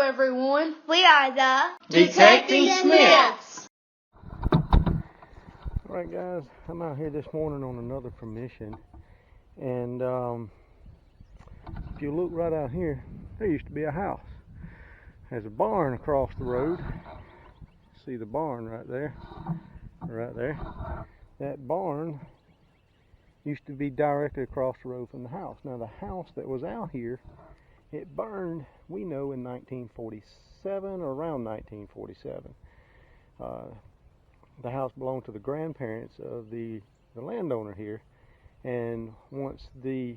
everyone. We are the Detecting Smiths. Alright guys, I'm out here this morning on another permission, and if you look right out here, there used to be a house. There's a barn across the road. See the barn right there? Right there. That barn used to be directly across the road from the house. Now the house that was out here, it burned, we know, in 1947 or around 1947. The house belonged to the grandparents of the landowner here, and once the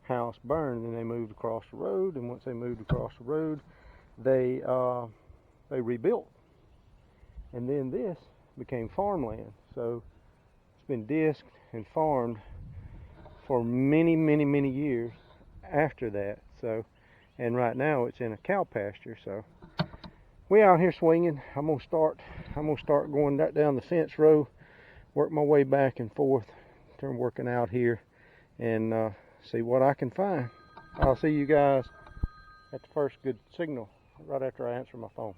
house burned, then they moved across the road, and once they moved across the road, they rebuilt, and then this became farmland. So it's been disked and farmed for many years after that. So, and right now it's in a cow pasture. So we out here swinging. I'm gonna start going down the fence row, work my way back and forth, turn working out here, and see what I can find. I'll see you guys at the first good signal right after I answer my phone.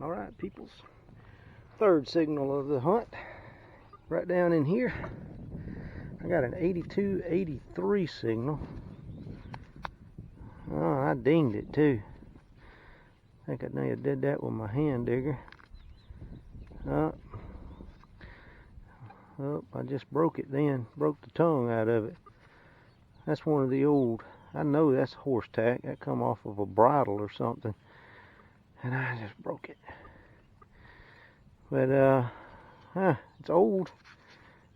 All right, peoples. Third signal of the hunt, right down in here. I got an 82-83 signal. Oh, I dinged it too. I think I may have did that with my hand digger. Oh, I just broke it then. Broke the tongue out of it. That's one of the old, I know that's horse tack. That come off of a bridle or something. And I just broke it. But, it's old.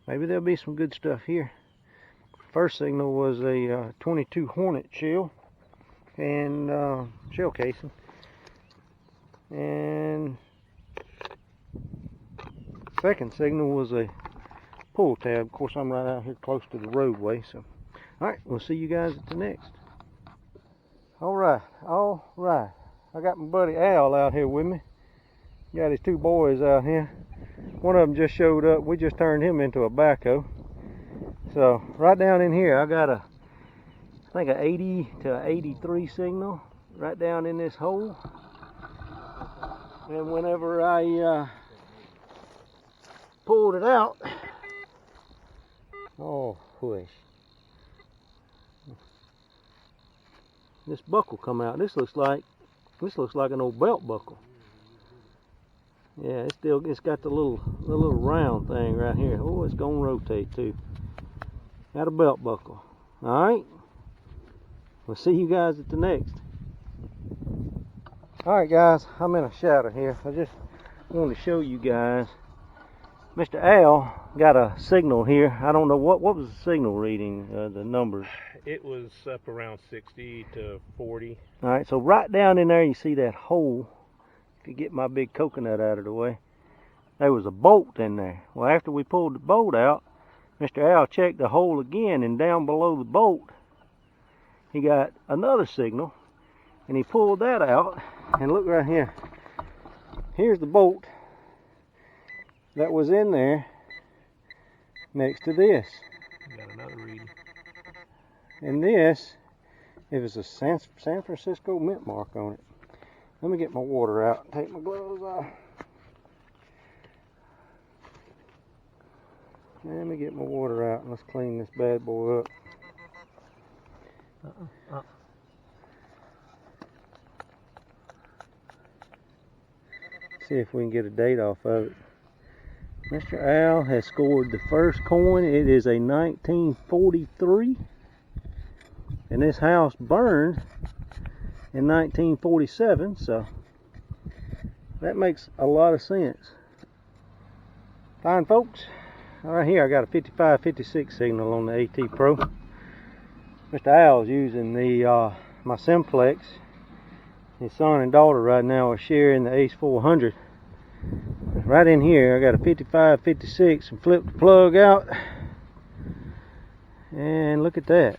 Maybe there'll be some good stuff here. First signal was a 22 Hornet shell and shell casing. And second signal was a pull tab. Of course, I'm right out here close to the roadway. So, all right, we'll see you guys at the next. All right. I got my buddy Al out here with me. Got his two boys out here. One of them just showed up. We just turned him into a backhoe. So right down in here, I got I think a 80 to 83 signal right down in this hole. And whenever I pulled it out, oh whoosh, this buckle come out. This looks like an old belt buckle. Yeah, it's got the little round thing right here. Oh, it's gonna rotate too. Got a belt buckle. All right, we'll see you guys at the next. All right, guys, I'm in a shadow here. I just wanted to show you guys. Mr. Al got a signal here. I don't know what was the signal reading, the numbers. It was up around 60 to 40. All right, so right down in there, you see that hole. To get my big coconut out of the way, there was a bolt in there. Well, after we pulled the bolt out, Mr. Al checked the hole again, and down below the bolt, he got another signal, and he pulled that out, and look right here. Here's the bolt that was in there next to this. Got another reading. And this, it was a San Francisco mint mark on it. Let me get my water out and take my gloves off. Let me get my water out and let's clean this bad boy up. See if we can get a date off of it. Mr. Al has scored the first coin. It is a 1943. And this house burned in 1947, so that makes a lot of sense. Fine, folks. Right here I got a 55-56 signal on the AT Pro. Mr. Al's using the my Simplex. His son and daughter right now are sharing the Ace 400. Right in here I got a 55-56 and flip the plug out, and look at that.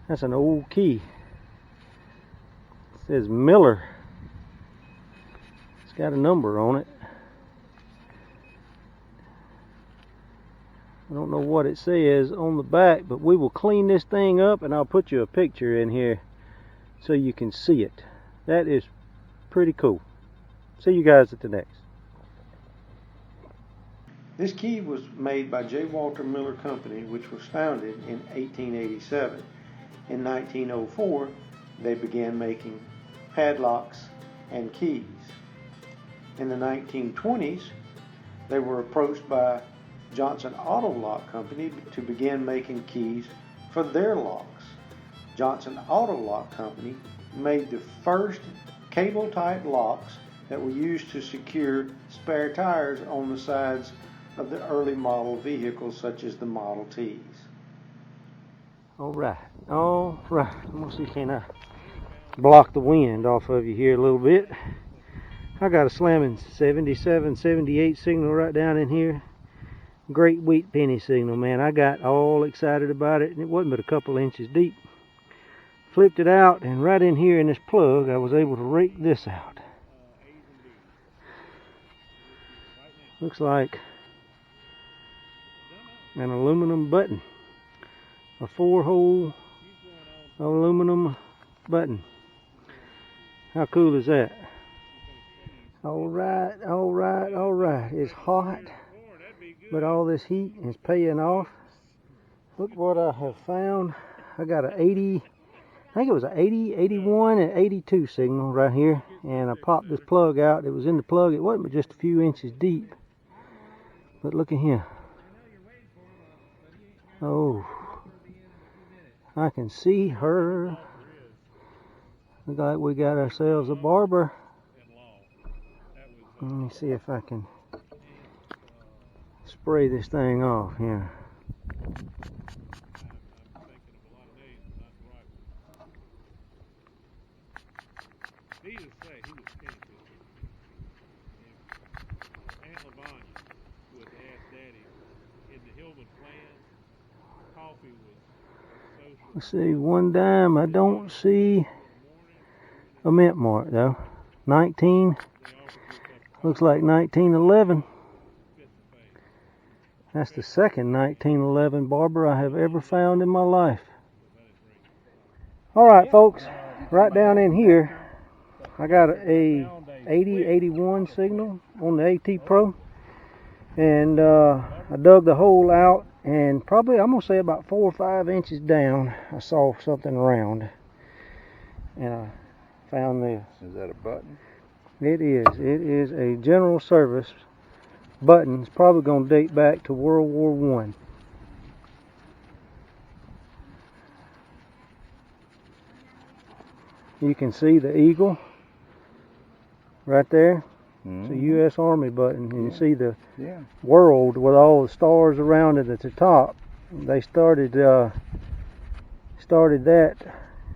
That's an old key. It says Miller. It's got a number on it. I don't know what it says on the back, but we will clean this thing up and I'll put you a picture in here so you can see it. That is pretty cool. See you guys at the next. This key was made by J. Walter Miller Company, which was founded in 1887. In 1904, they began making padlocks and keys. In the 1920s, they were approached by Johnson Auto Lock Company to begin making keys for their locks. Johnson Auto Lock Company made the first cable-type locks that were used to secure spare tires on the sides of the early model vehicles such as the Model Ts. Alright. I'm going to see, can I block the wind off of you here a little bit. I got a slamming 77, 78 signal right down in here. Great wheat penny signal, man. I got all excited about it, and it wasn't but a couple inches deep. Flipped it out, and right in here in this plug, I was able to rake this out. Looks like an aluminum button. A 4-hole aluminum button. How cool is that? Alright. It's hot, but all this heat is paying off. Look what I have found. I got an 80, I think it was an 80, 81, and 82 signal right here. And I popped this plug out. It was in the plug. It wasn't but just a few inches deep. But look at here. Oh, I can see her. Looks like we got ourselves a barber. Let me see if I can spray this thing off here. Let's see, one dime. I don't see a mint mark though. 19. Looks like 1911. That's the second 1911 barber I have ever found in my life. Alright folks, right down in here I got a 80-81 signal on the AT Pro, and I dug the hole out, and probably I'm gonna say about 4 or 5 inches down I saw something round, and I found this. Is that a button? It is a general service button. It's probably going to date back to World War I. You can see the eagle right there. It's a U.S. Army button. And you see the world with all the stars around it at the top. They started that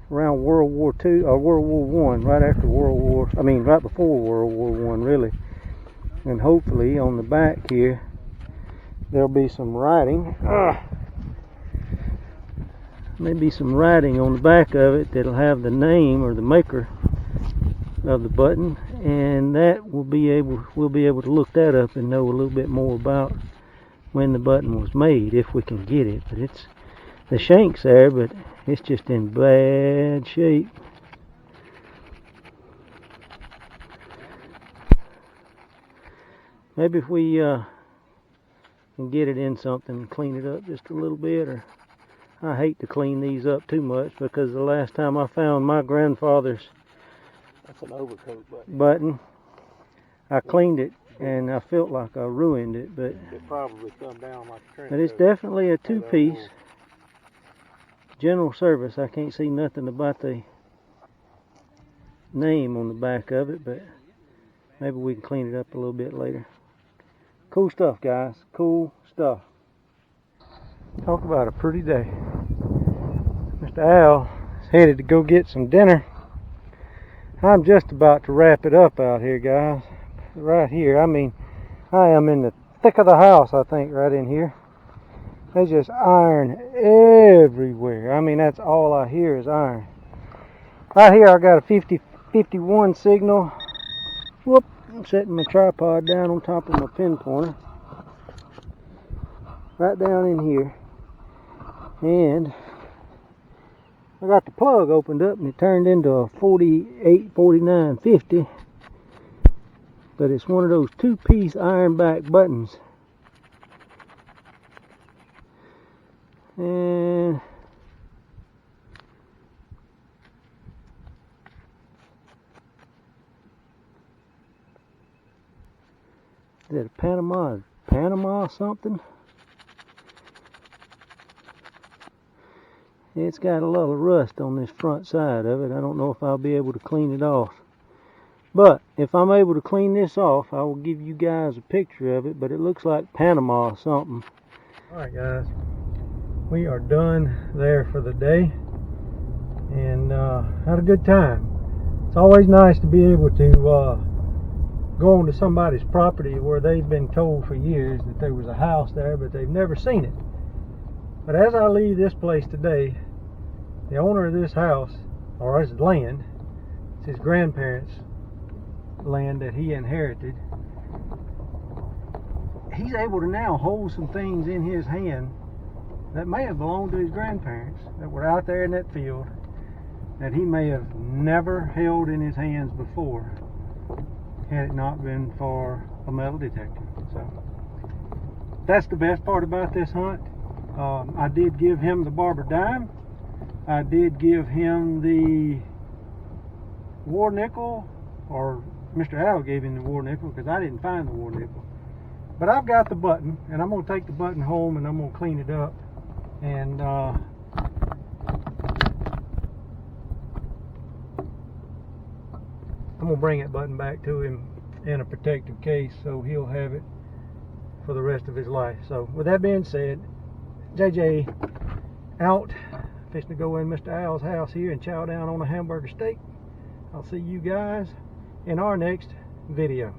around World War II or World War I, right after right before World War I, really. And hopefully on the back here there'll be some writing. Maybe some writing on the back of it that'll have the name or the maker of the button, and that we'll be able to look that up and know a little bit more about when the button was made, if we can get it. But it's the shank's there, but it's just in bad shape. Maybe if we can get it in something and clean it up just a little bit, or I hate to clean these up too much, because the last time I found my grandfather's button, I cleaned it and I felt like I ruined it, but it probably come down like a train. But it's definitely a two-piece general service. I can't see nothing about the name on the back of it, but maybe we can clean it up a little bit later. Cool stuff, guys. Cool stuff. Talk about a pretty day. Mr. Al is headed to go get some dinner. I'm just about to wrap it up out here, guys. Right here. I mean, I am in the thick of the house, I think, right in here. There's just iron everywhere. I mean, that's all I hear is iron. Right here, I got a 51 signal. Whoop. I'm setting my tripod down on top of my pin pointer. Right down in here. And I got the plug opened up and it turned into a 48, 49, 50. But it's one of those two-piece iron back buttons. And is that a Panama something? It's got a lot of rust on this front side of it. I don't know if I'll be able to clean it off. But if I'm able to clean this off, I will give you guys a picture of it. But it looks like Panama or something. Alright guys, we are done there for the day. And had a good time. It's always nice to be able to go onto somebody's property where they've been told for years that there was a house there, but they've never seen it. But as I leave this place today, the owner of this house, or his land, it's his grandparents' land that he inherited. He's able to now hold some things in his hand that may have belonged to his grandparents, that were out there in that field, that he may have never held in his hands before, had it not been for a metal detector. So that's the best part about this hunt. I did give him the barber dime. I did give him the war nickel, or Mr. Al gave him the war nickel because I didn't find the war nickel. But I've got the button, and I'm going to take the button home and I'm going to clean it up. And I'm going to bring that button back to him in a protective case so he'll have it for the rest of his life. So with that being said, JJ out, fixing to go in Mr. Al's house here and chow down on a hamburger steak. I'll see you guys in our next video.